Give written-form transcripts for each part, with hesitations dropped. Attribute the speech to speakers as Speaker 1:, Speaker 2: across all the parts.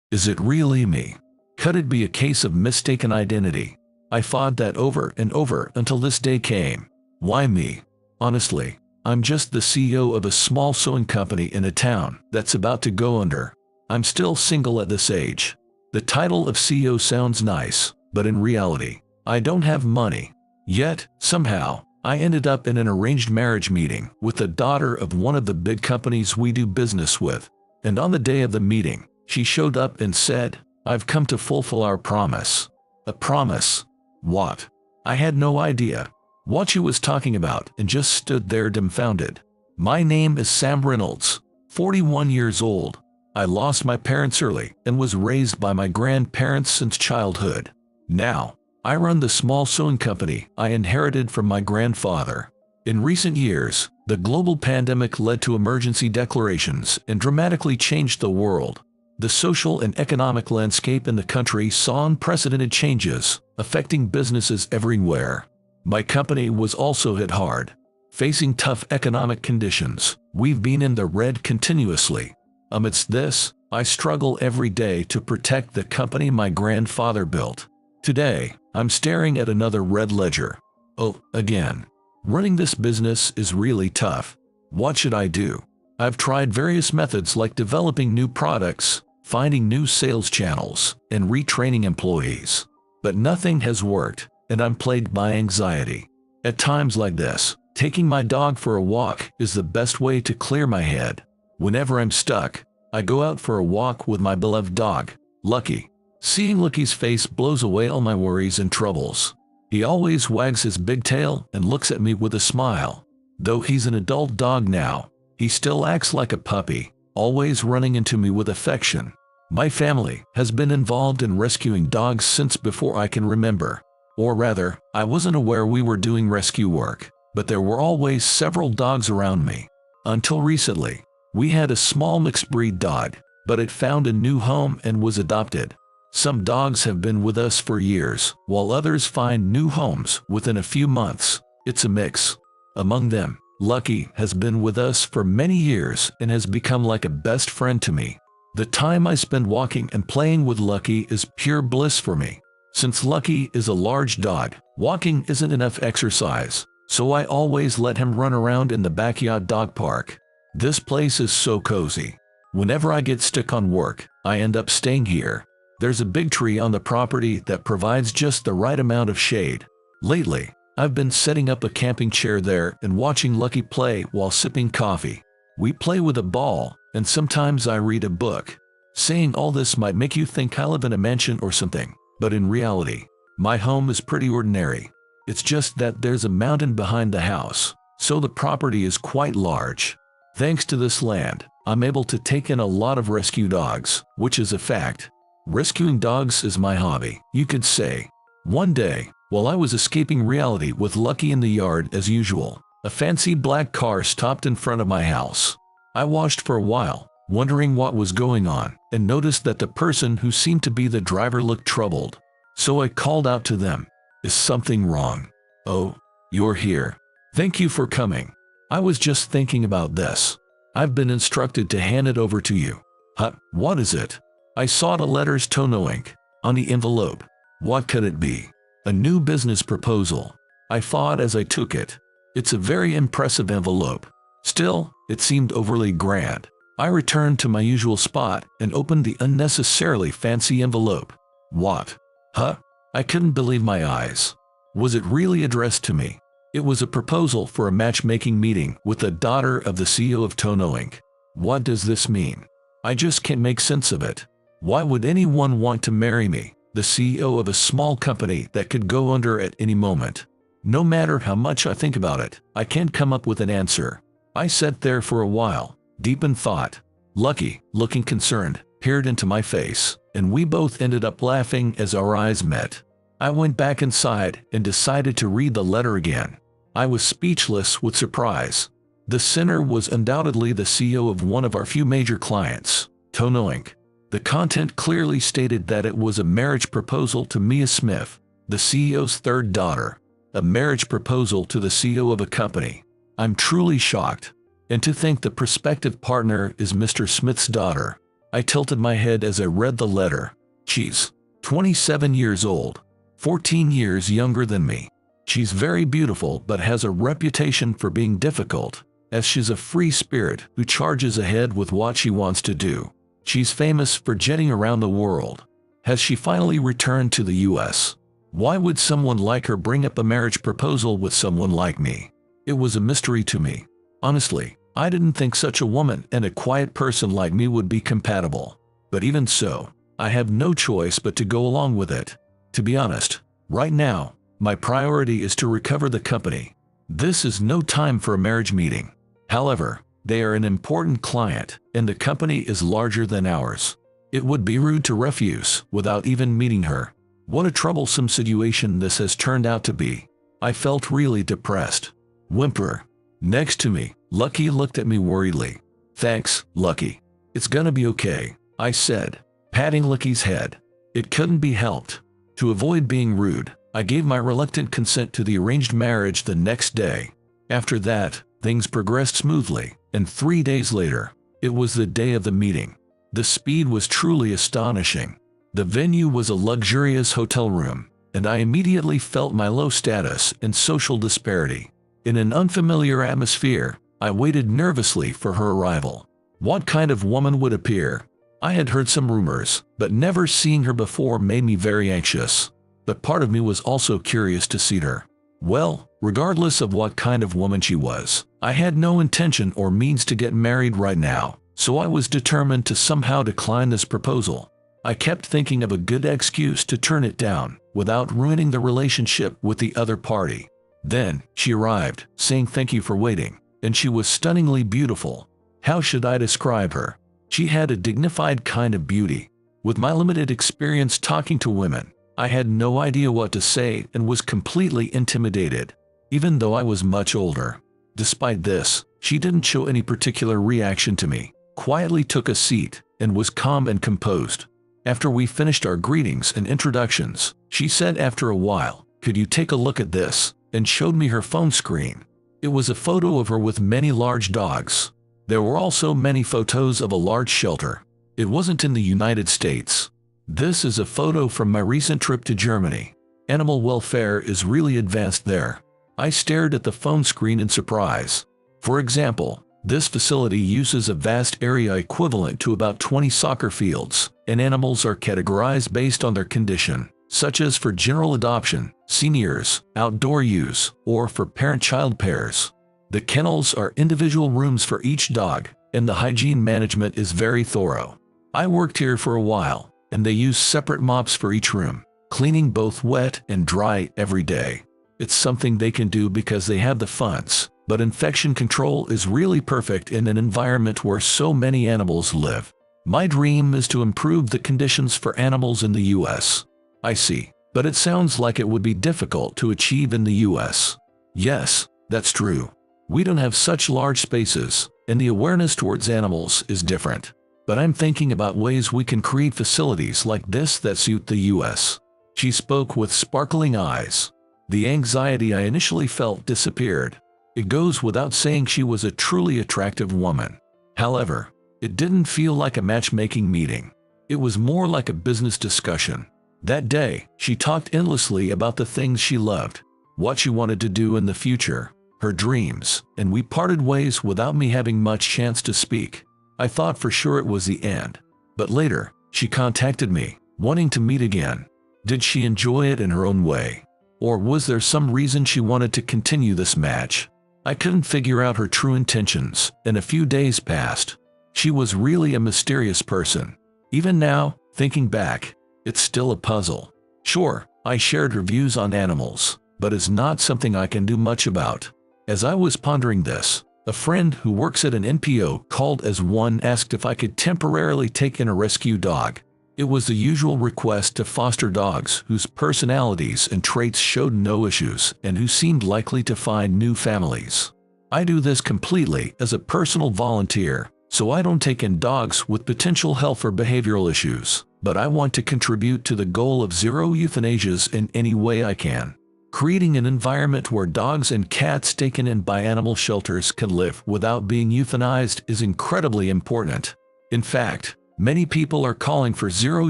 Speaker 1: Is it really me? Could it be a case of mistaken identity? I thought that over and over until this day came. Why me? Honestly, I'm just the CEO of a small sewing company in a town that's about to go under. I'm still single at this age. The title of CEO sounds nice, but in reality, I don't have money. Yet, somehow, I ended up in an arranged marriage meeting with the daughter of one of the big companies we do business with. And on the day of the meeting, she showed up and said, "I've come to fulfill our promise." A promise? What? I had no idea what she was talking about and just stood there dumbfounded. My name is Sam Reynolds, 41 years old. I lost my parents early and was raised by my grandparents since childhood. Now, I run the small sewing company I inherited from my grandfather. In recent years, the global pandemic led to emergency declarations and dramatically changed the world. The social and economic landscape in the country saw unprecedented changes, affecting businesses everywhere. My company was also hit hard. Facing tough economic conditions, we've been in the red continuously. Amidst this, I struggle every day to protect the company my grandfather built. Today, I'm staring at another red ledger. Oh, again. Running this business is really tough. What should I do? I've tried various methods like developing new products, finding new sales channels, and retraining employees. But nothing has worked, and I'm plagued by anxiety. At times like this, taking my dog for a walk is the best way to clear my head. Whenever I'm stuck, I go out for a walk with my beloved dog, Lucky. Seeing Lucky's face blows away all my worries and troubles. He always wags his big tail and looks at me with a smile. Though he's an adult dog now, he still acts like a puppy, always running into me with affection. My family has been involved in rescuing dogs since before I can remember. Or rather, I wasn't aware we were doing rescue work, but there were always several dogs around me. Until recently, we had a small mixed-breed dog, but it found a new home and was adopted. Some dogs have been with us for years, while others find new homes within a few months. It's a mix. Among them, Lucky has been with us for many years and has become like a best friend to me. The time I spend walking and playing with Lucky is pure bliss for me. Since Lucky is a large dog, walking isn't enough exercise, so I always let him run around in the backyard dog park. This place is so cozy. Whenever I get stuck on work, I end up staying here. There's a big tree on the property that provides just the right amount of shade. Lately, I've been setting up a camping chair there and watching Lucky play while sipping coffee. We play with a ball, and sometimes I read a book. Saying all this might make you think I live in a mansion or something, but in reality, my home is pretty ordinary. It's just that there's a mountain behind the house, so the property is quite large. Thanks to this land, I'm able to take in a lot of rescue dogs, which is a fact. Rescuing dogs is my hobby, you could say. One day, while I was escaping reality with Lucky in the yard as usual, a fancy black car stopped in front of my house. I watched for a while, wondering what was going on, and noticed that the person who seemed to be the driver looked troubled. So I called out to them, "Is something wrong?" "Oh, you're here. Thank you for coming. I was just thinking about this. I've been instructed to hand it over to you." "Huh, what is it?" I saw the letters Tono Inc. on the envelope. What could it be? A new business proposal. I thought as I took it. It's a very impressive envelope. Still, it seemed overly grand. I returned to my usual spot and opened the unnecessarily fancy envelope. What? Huh? I couldn't believe my eyes. Was it really addressed to me? It was a proposal for a matchmaking meeting with the daughter of the CEO of Tono Inc. What does this mean? I just can't make sense of it. Why would anyone want to marry me, the CEO of a small company that could go under at any moment? No matter how much I think about it, I can't come up with an answer. I sat there for a while, deep in thought. Lucky, looking concerned, peered into my face, and we both ended up laughing as our eyes met. I went back inside and decided to read the letter again. I was speechless with surprise. The sender was undoubtedly the CEO of one of our few major clients, Tono Inc. The content clearly stated that it was a marriage proposal to Mia Smith, the CEO's third daughter. A marriage proposal to the CEO of a company. I'm truly shocked. And to think the prospective partner is Mr. Smith's daughter. I tilted my head as I read the letter. She's 27 years old, 14 years younger than me. She's very beautiful but has a reputation for being difficult, as she's a free spirit who charges ahead with what she wants to do. She's famous for jetting around the world. Has she finally returned to the US? Why would someone like her bring up a marriage proposal with someone like me? It was a mystery to me. Honestly, I didn't think such a woman and a quiet person like me would be compatible. But even so, I have no choice but to go along with it. To be honest, right now, my priority is to recover the company. This is no time for a marriage meeting. However, they are an important client, and the company is larger than ours. It would be rude to refuse without even meeting her. What a troublesome situation this has turned out to be. I felt really depressed. Whimper. Next to me, Lucky looked at me worriedly. Thanks, Lucky. It's gonna be okay, I said, patting Lucky's head. It couldn't be helped. To avoid being rude, I gave my reluctant consent to the arranged marriage the next day. After that, things progressed smoothly, and 3 days later, it was the day of the meeting. The speed was truly astonishing. The venue was a luxurious hotel room, and I immediately felt my low status and social disparity. In an unfamiliar atmosphere, I waited nervously for her arrival. What kind of woman would appear? I had heard some rumors, but never seeing her before made me very anxious. But part of me was also curious to see her. Well, regardless of what kind of woman she was, I had no intention or means to get married right now, so I was determined to somehow decline this proposal. I kept thinking of a good excuse to turn it down, without ruining the relationship with the other party. Then, she arrived, saying thank you for waiting, and she was stunningly beautiful. How should I describe her? She had a dignified kind of beauty. With my limited experience talking to women, I had no idea what to say and was completely intimidated, even though I was much older. Despite this, she didn't show any particular reaction to me, quietly took a seat, and was calm and composed. After we finished our greetings and introductions, she said after a while, "Could you take a look at this?" and showed me her phone screen. It was a photo of her with many large dogs. There were also many photos of a large shelter. It wasn't in the United States. This is a photo from my recent trip to Germany. Animal welfare is really advanced there. I stared at the phone screen in surprise. For example, this facility uses a vast area equivalent to about 20 soccer fields, and animals are categorized based on their condition, such as for general adoption, seniors, outdoor use, or for parent-child pairs. The kennels are individual rooms for each dog, and the hygiene management is very thorough. I worked here for a while, and they use separate mops for each room, cleaning both wet and dry every day. It's something they can do because they have the funds, but infection control is really perfect in an environment where so many animals live. My dream is to improve the conditions for animals in the US. I see, but it sounds like it would be difficult to achieve in the US. Yes, that's true. We don't have such large spaces, and the awareness towards animals is different. But I'm thinking about ways we can create facilities like this that suit the US. She spoke with sparkling eyes. The anxiety I initially felt disappeared. It goes without saying she was a truly attractive woman. However, it didn't feel like a matchmaking meeting. It was more like a business discussion. That day, she talked endlessly about the things she loved, what she wanted to do in the future, her dreams, and we parted ways without me having much chance to speak. I thought for sure it was the end. But later, she contacted me, wanting to meet again. Did she enjoy it in her own way? Or was there some reason she wanted to continue this match? I couldn't figure out her true intentions, and a few days passed. She was really a mysterious person. Even now, thinking back, it's still a puzzle. Sure, I shared her views on animals, but it's not something I can do much about. As I was pondering this, a friend who works at an NPO called as one asked if I could temporarily take in a rescue dog. It was the usual request to foster dogs whose personalities and traits showed no issues and who seemed likely to find new families. I do this completely as a personal volunteer, so I don't take in dogs with potential health or behavioral issues, but I want to contribute to the goal of zero euthanasias in any way I can. Creating an environment where dogs and cats taken in by animal shelters can live without being euthanized is incredibly important. In fact, Many people are calling for zero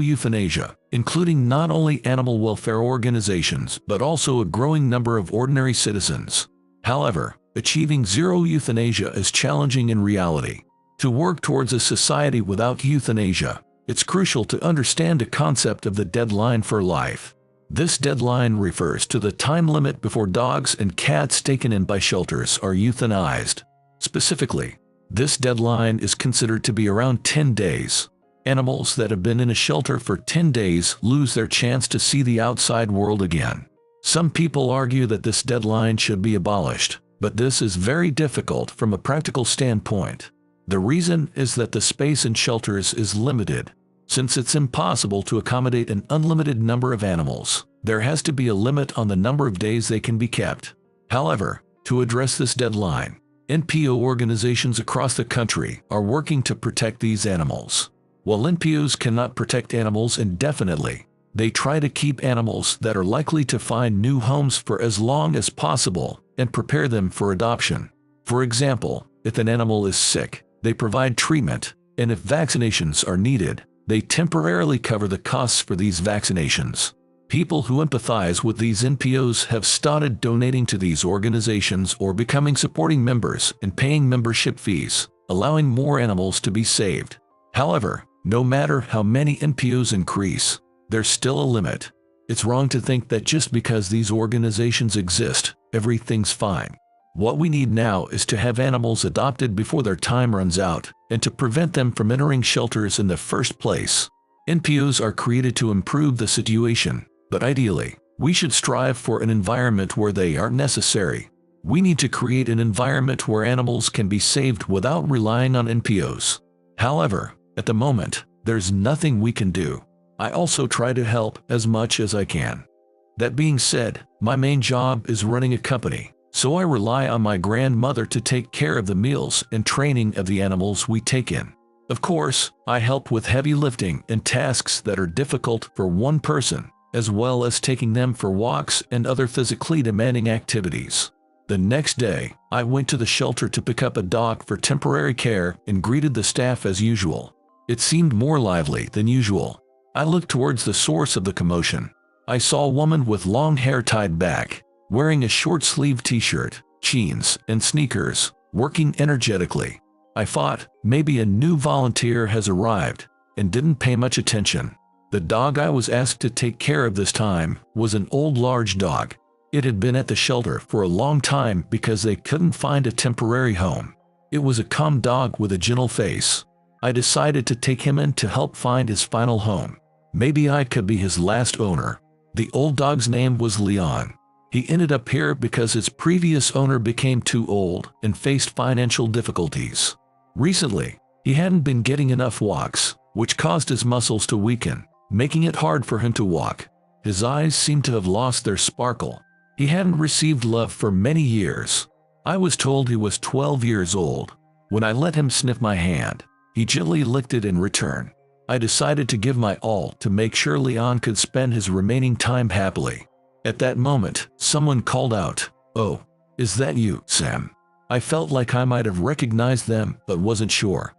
Speaker 1: euthanasia, including not only animal welfare organizations but also a growing number of ordinary citizens. However, achieving zero euthanasia is challenging in reality. To work towards a society without euthanasia, it's crucial to understand the concept of the deadline for life. This deadline refers to the time limit before dogs and cats taken in by shelters are euthanized. Specifically, this deadline is considered to be around 10 days. Animals that have been in a shelter for 10 days lose their chance to see the outside world again. Some people argue that this deadline should be abolished, but this is very difficult from a practical standpoint. The reason is that the space in shelters is limited. Since it's impossible to accommodate an unlimited number of animals, there has to be a limit on the number of days they can be kept. However, to address this deadline, NPO organizations across the country are working to protect these animals. While NPOs cannot protect animals indefinitely, they try to keep animals that are likely to find new homes for as long as possible and prepare them for adoption. For example, if an animal is sick, they provide treatment, and if vaccinations are needed, they temporarily cover the costs for these vaccinations. People who empathize with these NPOs have started donating to these organizations or becoming supporting members and paying membership fees, allowing more animals to be saved. However, no matter how many NPOs increase, there's still a limit. It's wrong to think that just because these organizations exist, everything's fine. What we need now is to have animals adopted before their time runs out, and to prevent them from entering shelters in the first place. NPOs are created to improve the situation, but ideally, we should strive for an environment where they aren't necessary. We need to create an environment where animals can be saved without relying on NPOs. However, at the moment, there's nothing we can do. I also try to help as much as I can. That being said, my main job is running a company, so I rely on my grandmother to take care of the meals and training of the animals we take in. Of course, I help with heavy lifting and tasks that are difficult for one person, as well as taking them for walks and other physically demanding activities. The next day, I went to the shelter to pick up a dog for temporary care and greeted the staff as usual. It seemed more lively than usual. I looked towards the source of the commotion. I saw a woman with long hair tied back, wearing a short-sleeved t-shirt, jeans, and sneakers, working energetically. I thought, maybe a new volunteer has arrived, and didn't pay much attention. The dog I was asked to take care of this time was an old large dog. It had been at the shelter for a long time because they couldn't find a temporary home. It was a calm dog with a gentle face. I decided to take him in to help find his final home. Maybe I could be his last owner. The old dog's name was Leon. He ended up here because his previous owner became too old and faced financial difficulties. Recently, he hadn't been getting enough walks, which caused his muscles to weaken, making it hard for him to walk. His eyes seemed to have lost their sparkle. He hadn't received love for many years. I was told he was 12 years old. When I let him sniff my hand, he gently licked it in return. I decided to give my all to make sure Leon could spend his remaining time happily. At that moment, someone called out, "Oh, is that you, Sam?" I felt like I might have recognized them, but wasn't sure.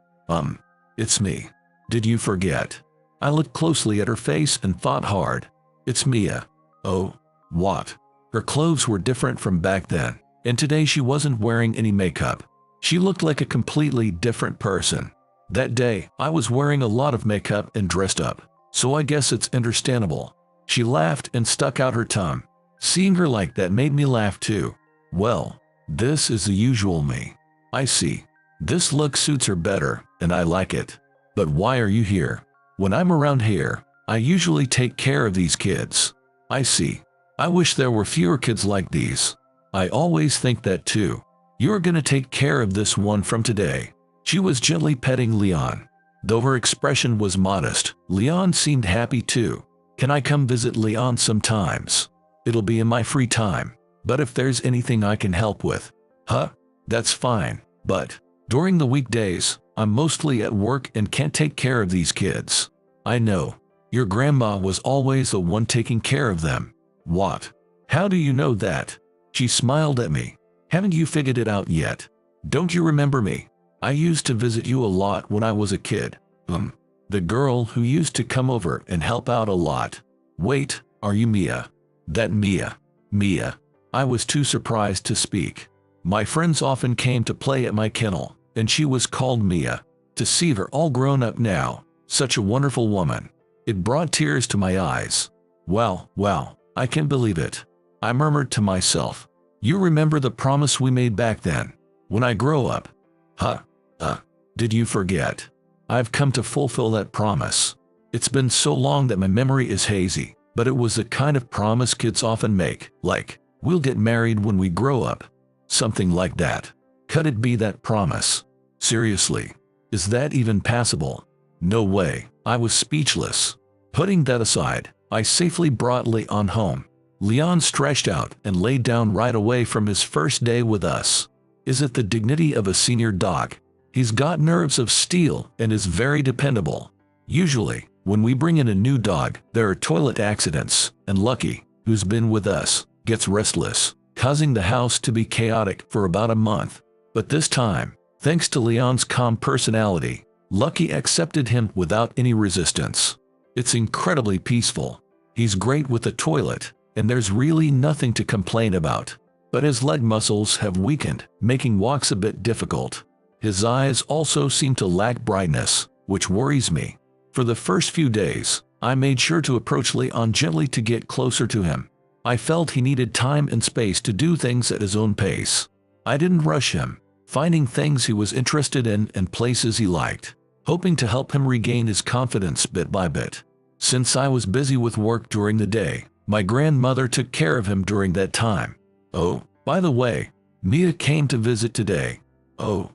Speaker 1: It's me. Did you forget?" I looked closely at her face and thought hard. It's Mia. Oh, what? Her clothes were different from back then, and today she wasn't wearing any makeup. She looked like a completely different person. That day, I was wearing a lot of makeup and dressed up, so I guess it's understandable. She laughed and stuck out her tongue. Seeing her like that made me laugh too. Well, this is the usual me. I see. This look suits her better, and I like it. But why are you here? When I'm around here, I usually take care of these kids. I see. I wish there were fewer kids like these. I always think that too. You're gonna take care of this one from today. She was gently petting Leon. Though her expression was modest, Leon seemed happy too. Can I come visit Leon sometimes? It'll be in my free time. But if there's anything I can help with, that's fine. But during the weekdays, I'm mostly at work and can't take care of these kids. I know. Your grandma was always the one taking care of them. What? How do you know that? She smiled at me. Haven't you figured it out yet? Don't you remember me? I used to visit you a lot when I was a kid. The girl who used to come over and help out a lot. Wait, are you Mia? That Mia? Mia. I was too surprised to speak. My friends often came to play at my kennel, and she was called Mia. To see her all grown up now, such a wonderful woman. It brought tears to my eyes. Wow, I can't believe it. I murmured to myself. You remember the promise we made back then? When I grow up? Did you forget? I've come to fulfill that promise. It's been so long that my memory is hazy, but it was the kind of promise kids often make, like, we'll get married when we grow up. Something like that. Could it be that promise? Seriously? Is that even passable? No way. I was speechless. Putting that aside, I safely brought Leon home. Leon stretched out and laid down right away from his first day with us. Is it the dignity of a senior dog? He's got nerves of steel and is very dependable. Usually, when we bring in a new dog, there are toilet accidents, and Lucky, who's been with us, gets restless, causing the house to be chaotic for about a month. But this time, thanks to Leon's calm personality, Lucky accepted him without any resistance. It's incredibly peaceful. He's great with the toilet, and there's really nothing to complain about. But his leg muscles have weakened, making walks a bit difficult. His eyes also seem to lack brightness, which worries me. For the first few days, I made sure to approach Leon gently to get closer to him. I felt he needed time and space to do things at his own pace. I didn't rush him, finding things he was interested in and places he liked, hoping to help him regain his confidence bit by bit. Since I was busy with work during the day, my grandmother took care of him during that time. Oh, by the way, Mia came to visit today. Oh,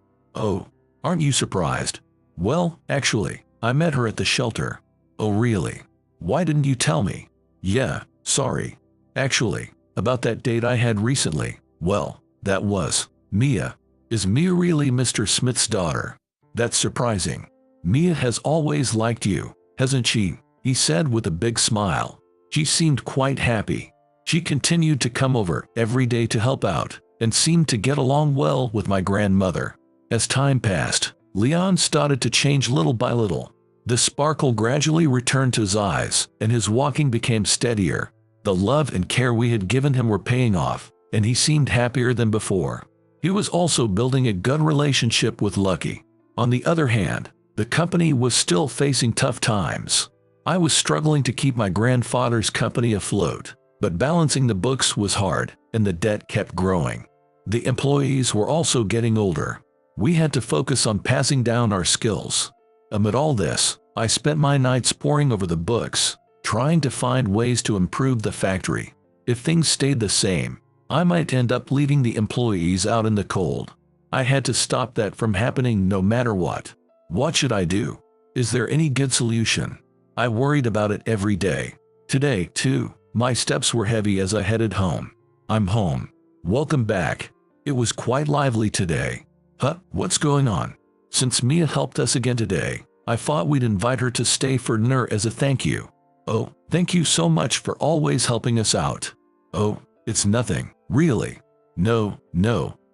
Speaker 1: aren't you surprised? Well, actually, I met her at the shelter. Oh really? Why didn't you tell me? Yeah, sorry. Actually, about that date I had recently, well, that was Mia. Is Mia really Mr. Smith's daughter? That's surprising. Mia has always liked you, hasn't she? He said with a big smile. She seemed quite happy. She continued to come over every day to help out, and seemed to get along well with my grandmother. As time passed, Leon started to change little by little. The sparkle gradually returned to his eyes, and his walking became steadier. The love and care we had given him were paying off, and he seemed happier than before. He was also building a good relationship with Lucky. On the other hand, the company was still facing tough times. I was struggling to keep my grandfather's company afloat, but balancing the books was hard, and the debt kept growing. The employees were also getting older. We had to focus on passing down our skills. Amid all this, I spent my nights poring over the books, trying to find ways to improve the factory. If things stayed the same, I might end up leaving the employees out in the cold. I had to stop that from happening no matter what. What should I do? Is there any good solution? I worried about it every day. Today, too, my steps were heavy as I headed home. I'm home. Welcome back. It was quite lively today. What's going on? Since Mia helped us again today, I thought we'd invite her to stay for dinner as a thank you. Oh, thank you so much for always helping us out. Oh, it's nothing, really. No,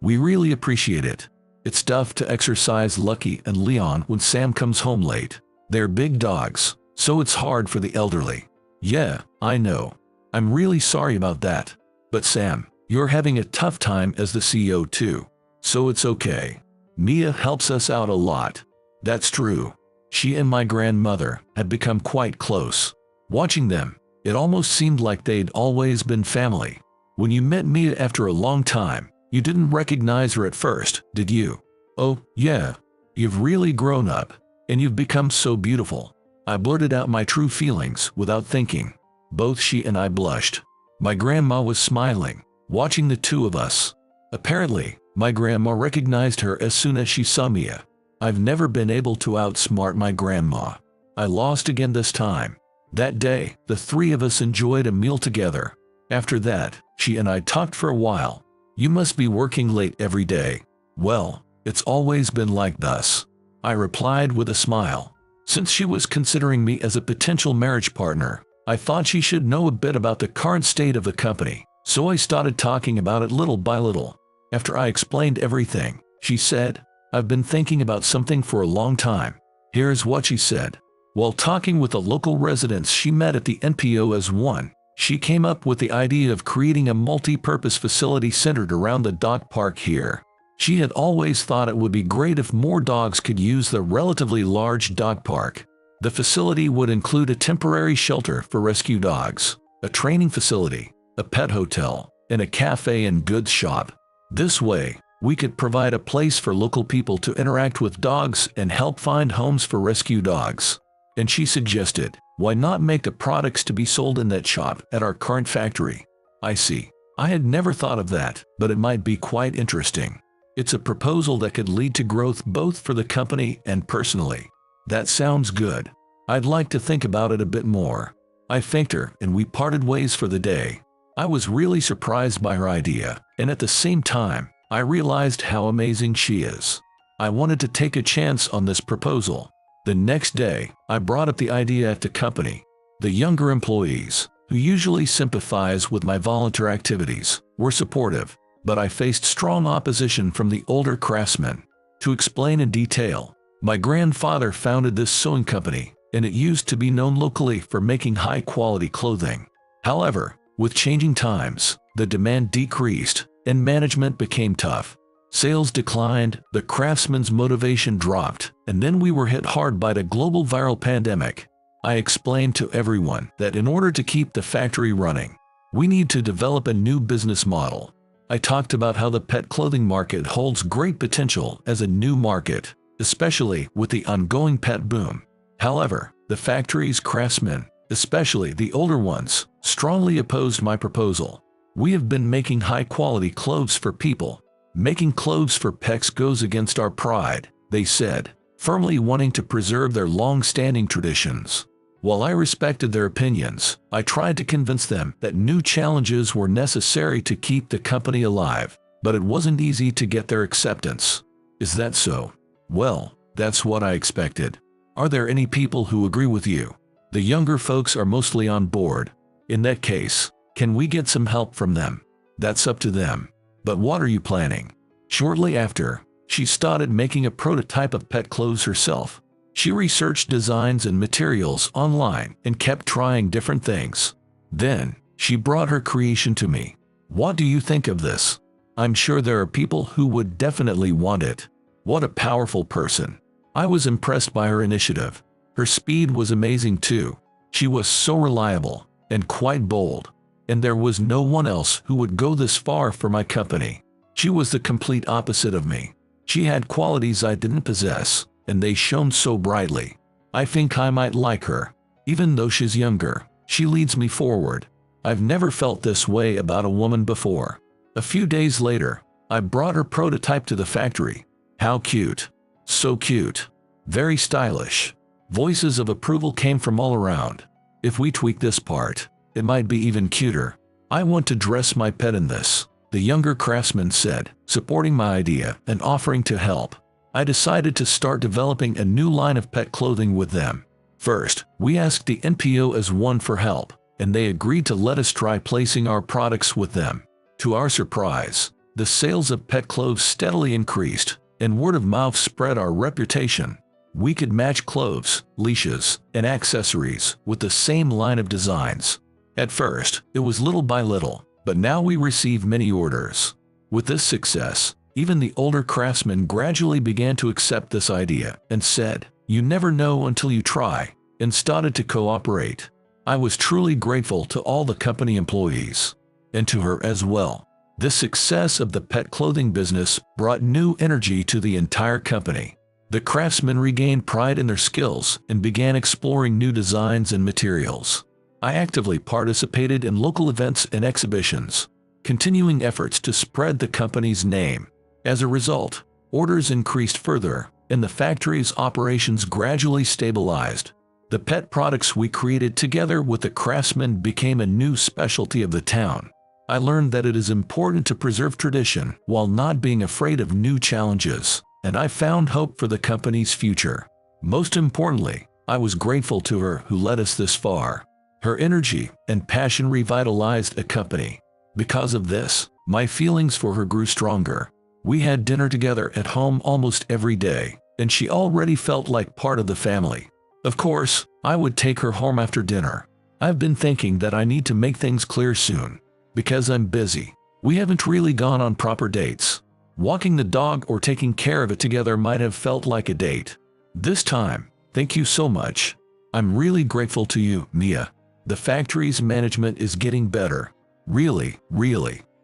Speaker 1: we really appreciate it. It's tough to exercise Lucky and Leon when Sam comes home late. They're big dogs, so it's hard for the elderly. Yeah, I know. I'm really sorry about that. But Sam, you're having a tough time as the CEO too. So it's okay. Mia helps us out a lot. That's true. She and my grandmother had become quite close. Watching them, it almost seemed like they'd always been family. When you met Mia after a long time, you didn't recognize her at first, did you? Oh, yeah. You've really grown up, and you've become so beautiful. I blurted out my true feelings without thinking. Both she and I blushed. My grandma was smiling, watching the two of us. Apparently, my grandma recognized her as soon as she saw Mia. I've never been able to outsmart my grandma. I lost again this time. That day, the three of us enjoyed a meal together. After that, she and I talked for a while. You must be working late every day. Well, it's always been like this. I replied with a smile. Since she was considering me as a potential marriage partner, I thought she should know a bit about the current state of the company, so I started talking about it little by little. After I explained everything, she said, I've been thinking about something for a long time. Here's what she said. While talking with the local residents she met at the NPO as one, she came up with the idea of creating a multi-purpose facility centered around the dog park here. She had always thought it would be great if more dogs could use the relatively large dog park. The facility would include a temporary shelter for rescue dogs, a training facility, a pet hotel, and a cafe and goods shop. This way, we could provide a place for local people to interact with dogs and help find homes for rescue dogs. And she suggested, why not make the products to be sold in that shop at our current factory? I see. I had never thought of that, but it might be quite interesting. It's a proposal that could lead to growth both for the company and personally. That sounds good. I'd like to think about it a bit more. I thanked her and we parted ways for the day. I was really surprised by her idea, and at the same time, I realized how amazing she is. I wanted to take a chance on this proposal. The next day, I brought up the idea at the company. The younger employees, who usually sympathize with my volunteer activities, were supportive, but I faced strong opposition from the older craftsmen. To explain in detail, my grandfather founded this sewing company, and it used to be known locally for making high-quality clothing. However, with changing times, the demand decreased, and management became tough. Sales declined, the craftsmen's motivation dropped, and then we were hit hard by the global viral pandemic. I explained to everyone that in order to keep the factory running, we need to develop a new business model. I talked about how the pet clothing market holds great potential as a new market, especially with the ongoing pet boom. However, the factory's craftsmen, especially the older ones, strongly opposed my proposal. We have been making high-quality clothes for people. Making clothes for pets goes against our pride, they said, firmly wanting to preserve their long-standing traditions. While I respected their opinions, I tried to convince them that new challenges were necessary to keep the company alive, but it wasn't easy to get their acceptance. Is that so? Well, that's what I expected. Are there any people who agree with you? The younger folks are mostly on board. In that case, can we get some help from them? That's up to them. But what are you planning? Shortly after, she started making a prototype of pet clothes herself. She researched designs and materials online and kept trying different things. Then, she brought her creation to me. What do you think of this? I'm sure there are people who would definitely want it. What a powerful person. I was impressed by her initiative. Her speed was amazing too. She was so reliable and quite bold. And there was no one else who would go this far for my company. She was the complete opposite of me. She had qualities I didn't possess, and they shone so brightly. I think I might like her. Even though she's younger, she leads me forward. I've never felt this way about a woman before. A few days later, I brought her prototype to the factory. How cute. So cute. Very stylish. Voices of approval came from all around. If we tweak this part, it might be even cuter. I want to dress my pet in this, the younger craftsman said, supporting my idea and offering to help. I decided to start developing a new line of pet clothing with them. First, we asked the NPO as one for help, and they agreed to let us try placing our products with them. To our surprise, the sales of pet clothes steadily increased, and word of mouth spread our reputation. We could match clothes, leashes, and accessories with the same line of designs. At first, it was little by little, but now we receive many orders. With this success, even the older craftsmen gradually began to accept this idea and said, "You never know until you try," and started to cooperate. I was truly grateful to all the company employees, and to her as well. The success of the pet clothing business brought new energy to the entire company. The craftsmen regained pride in their skills and began exploring new designs and materials. I actively participated in local events and exhibitions, continuing efforts to spread the company's name. As a result, orders increased further, and the factory's operations gradually stabilized. The pet products we created together with the craftsmen became a new specialty of the town. I learned that it is important to preserve tradition while not being afraid of new challenges, and I found hope for the company's future. Most importantly, I was grateful to her who led us this far. Her energy and passion revitalized a company. Because of this, my feelings for her grew stronger. We had dinner together at home almost every day, and she already felt like part of the family. Of course, I would take her home after dinner. I've been thinking that I need to make things clear soon. Because I'm busy. We haven't really gone on proper dates. Walking the dog or taking care of it together might have felt like a date. This time, thank you so much. I'm really grateful to you, Mia. The factory's management is getting better. Really,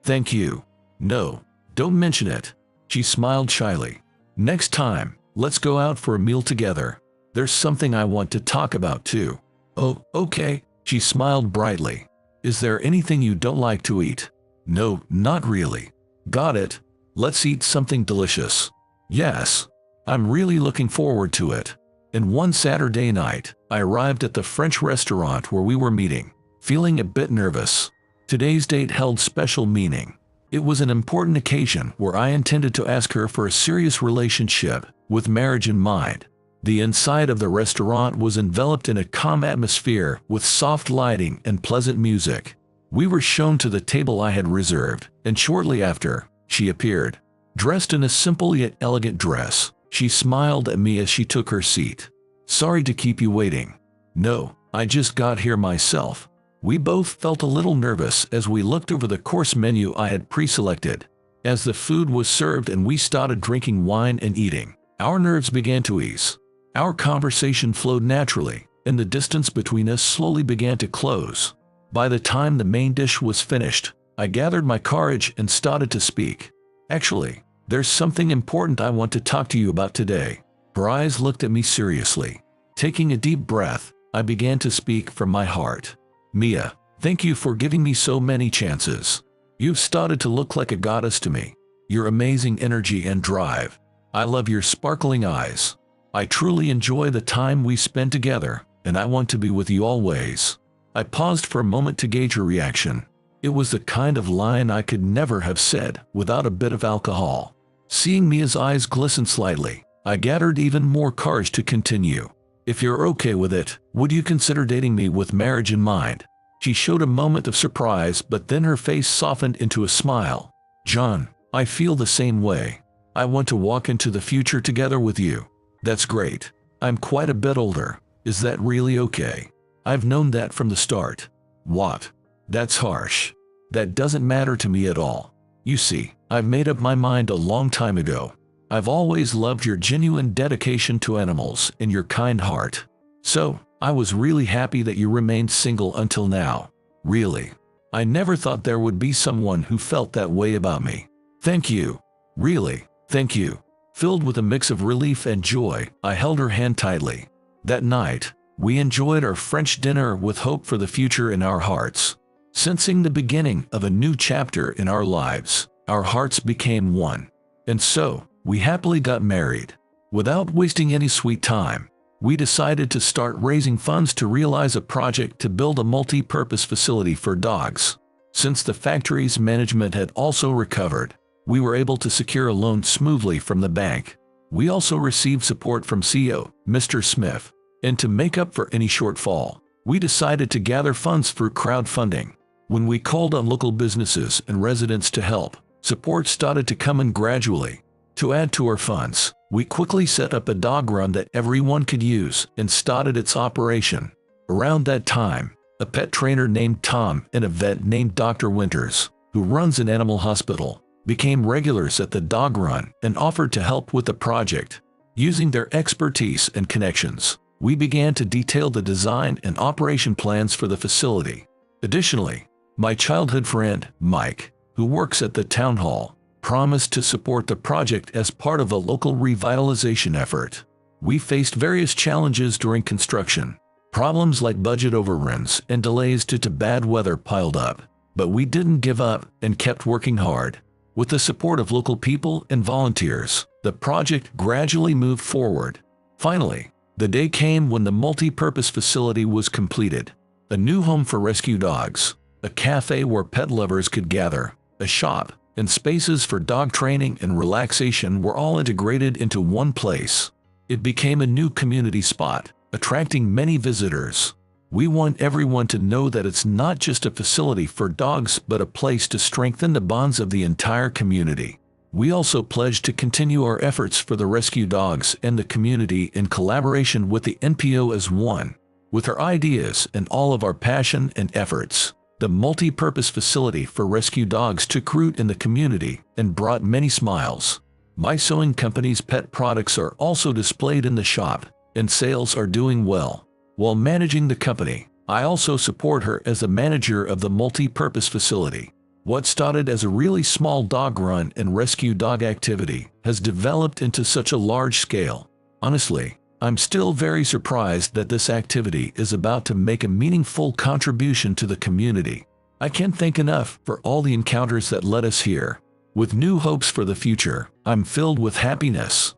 Speaker 1: thank you. No, don't mention it. She smiled shyly. Next time, let's go out for a meal together. There's something I want to talk about too. Oh, okay. She smiled brightly. Is there anything you don't like to eat? No, not really. Got it. Let's eat something delicious. Yes. I'm really looking forward to it. And one Saturday night, I arrived at the French restaurant where we were meeting, feeling a bit nervous. Today's date held special meaning. It was an important occasion where I intended to ask her for a serious relationship, with marriage in mind. The inside of the restaurant was enveloped in a calm atmosphere with soft lighting and pleasant music. We were shown to the table I had reserved, and shortly after, she appeared. Dressed in a simple yet elegant dress, she smiled at me as she took her seat. Sorry to keep you waiting. No, I just got here myself. We both felt a little nervous as we looked over the course menu I had pre-selected. As the food was served and we started drinking wine and eating, our nerves began to ease. Our conversation flowed naturally, and the distance between us slowly began to close. By the time the main dish was finished, I gathered my courage and started to speak. Actually, there's something important I want to talk to you about today. Her eyes looked at me seriously. Taking a deep breath, I began to speak from my heart. Mia, thank you for giving me so many chances. You've started to look like a goddess to me. Your amazing energy and drive. I love your sparkling eyes. I truly enjoy the time we spend together, and I want to be with you always. I paused for a moment to gauge her reaction. It was the kind of line I could never have said without a bit of alcohol. Seeing Mia's eyes glisten slightly, I gathered even more courage to continue. If you're okay with it, would you consider dating me with marriage in mind? She showed a moment of surprise, but then her face softened into a smile. John, I feel the same way. I want to walk into the future together with you. That's great. I'm quite a bit older. Is that really okay? I've known that from the start. What? That's harsh. That doesn't matter to me at all. You see, I've made up my mind a long time ago. I've always loved your genuine dedication to animals and your kind heart. So, I was really happy that you remained single until now. Really. I never thought there would be someone who felt that way about me. Thank you. Really, thank you. Filled with a mix of relief and joy, I held her hand tightly. That night, we enjoyed our French dinner with hope for the future in our hearts. Sensing the beginning of a new chapter in our lives, our hearts became one. And so, we happily got married. Without wasting any sweet time, we decided to start raising funds to realize a project to build a multi-purpose facility for dogs. Since the factory's management had also recovered, we were able to secure a loan smoothly from the bank. We also received support from CEO, Mr. Smith. And to make up for any shortfall, we decided to gather funds through crowdfunding. When we called on local businesses and residents to help, support started to come in gradually. To add to our funds, we quickly set up a dog run that everyone could use and started its operation. Around that time, a pet trainer named Tom and a vet named Dr. Winters, who runs an animal hospital, became regulars at the dog run and offered to help with the project. Using their expertise and connections, we began to detail the design and operation plans for the facility. Additionally, my childhood friend, Mike, who works at the town hall, promised to support the project as part of a local revitalization effort. We faced various challenges during construction. Problems like budget overruns and delays due to bad weather piled up, but we didn't give up and kept working hard. With the support of local people and volunteers, the project gradually moved forward. Finally, the day came when the multi-purpose facility was completed. A new home for rescue dogs, a cafe where pet lovers could gather, a shop, and spaces for dog training and relaxation were all integrated into one place. It became a new community spot, attracting many visitors. We want everyone to know that it's not just a facility for dogs but a place to strengthen the bonds of the entire community. We also pledge to continue our efforts for the rescue dogs and the community in collaboration with the NPO as one. With our ideas and all of our passion and efforts, the multi-purpose facility for rescue dogs took root in the community and brought many smiles. My sewing company's pet products are also displayed in the shop, and sales are doing well. While managing the company, I also support her as the manager of the multi-purpose facility. What started as a really small dog run and rescue dog activity has developed into such a large scale. Honestly, I'm still very surprised that this activity is about to make a meaningful contribution to the community. I can't thank enough for all the encounters that led us here. With new hopes for the future, I'm filled with happiness.